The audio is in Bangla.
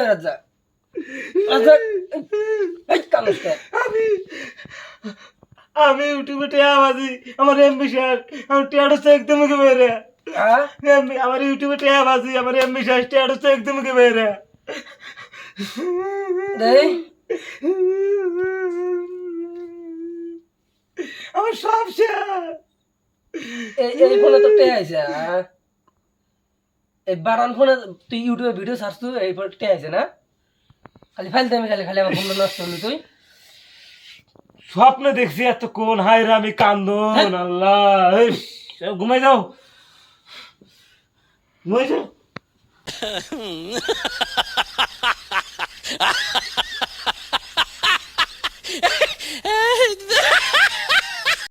রাজা রাজা আমি আমি ইউটিউবে টিয়া বাজি আমার এমবি শেষ আমার টিয়াটা একদম কে বেরে আমার ইউটিউবে টিয়া বাজি আমার এমবি শেষ টিয়াটা একদম কে বেরে আমার সব শেষ এই ফোনে তো টে আইছে এই বারান ফোনে তুই ইউটিউবে ভিডিও সার্চ তুই এই ফোনে টে আইছে না খালি ফাইল দেমি খালি খালি আমার ফোন নষ্ট হলি তুই স্বপ্নে দেখছি এত কোন হায় রে আমি কান্দন আল্লাহ ঘুমাই যাও ঘুমাই যাও